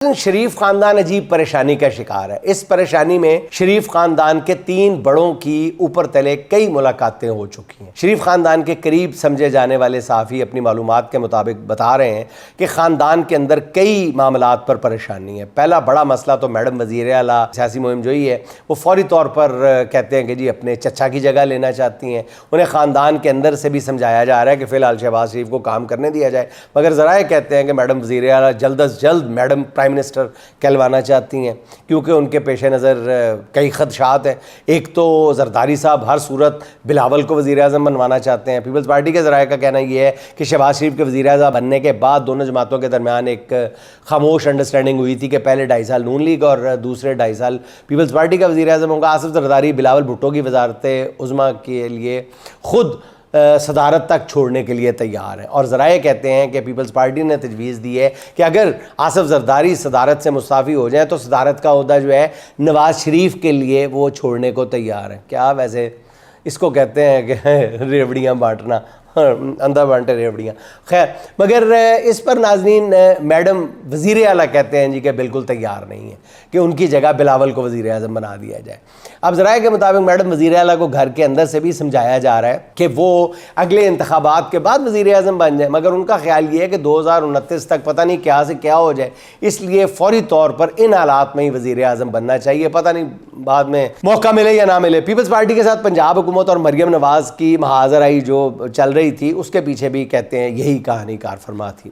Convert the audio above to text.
शरीफ खानदान अजीब परेशानी का शिकार है। इस परेशानी में शरीफ खानदान के 3 बड़ों की ऊपर तले कई मुलाकातें हो चुकी हैं। शरीफ खानदान के करीब समझे जाने वाले साफ़ी अपनी मालूमात के मुताबिक बता रहे हैं कि ख़ानदान के अंदर कई मामलात पर परेशानी है। पहला बड़ा मसला तो मैडम वज़ीर आला सियासी मुहिम जोई है, वो फौरी तौर पर कहते हैं कि जी अपने चचा की जगह लेना चाहती हैं। उन्हें ख़ानदान के अंदर से भी समझाया जा रहा है कि फ़िलहाल शहबाज शरीफ को काम करने दिया जाए, मगर ज़राए कहते हैं कि मैडम वज़ीर आला जल्द अज जल्द मैडम प्राइम मिनिस्टर कहलवाना चाहती हैं, क्योंकि उनके पेश नज़र कई खदशात हैं। एक तो जरदारी साहब हर सूरत बिलावल को वज़ीर आज़म बनवाना चाहते हैं। पीपल्स पार्टी के ज़राए का कहना यह है कि शहबाज शरीफ के वज़ीर आज़म बनने के बाद दोनों जमातों के दरमियान एक खामोश अंडरस्टैंडिंग हुई थी कि पहले 2.5 साल नून लीग और दूसरे 2.5 साल पीपल्स पार्टी का वज़ीर आज़म होगा। आसिफ जरदारी बिलावल भुट्टो की वज़ारत उज़्मा के लिए खुद सदारत तक छोड़ने के लिए तैयार है, और ज़राए कहते हैं कि पीपल्स पार्टी ने तजवीज़ दी है कि अगर आसिफ जरदारी सदारत से मुस्ताफ़ी हो जाए तो सदारत का ओहदा जो है नवाज़ शरीफ के लिए वो छोड़ने को तैयार है। क्या वैसे इसको कहते हैं कि रेवड़ियाँ बांटना, अंधा बांटे रेवड़ियाँ। खैर, मगर इस पर नाज़रीन मैडम वज़ीर आला कहते हैं जी कि बिल्कुल तैयार नहीं है कि उनकी जगह बिलावल को वज़ीर आज़म बना दिया जाए। अब ज़राए के मुताबिक मैडम वज़ीर आला को घर के अंदर से भी समझाया जा रहा है कि वो अगले इंतखाबात के बाद वज़ीर आज़म बन जाए, मगर उनका ख्याल ये है कि 2029 तक पता नहीं क्या से क्या हो जाए, इसलिए फ़ौरी तौर पर इन हालात में ही वज़ीर आज़म बनना चाहिए। पता नहीं बाद में मौका मिले या ना मिले। पीपल्स पार्टी के साथ पंजाब हुकूमत और मरियम नवाज़ की महाजराई जो चल रही थी, उसके पीछे भी कहते हैं यही कहानी कार फरमा थी।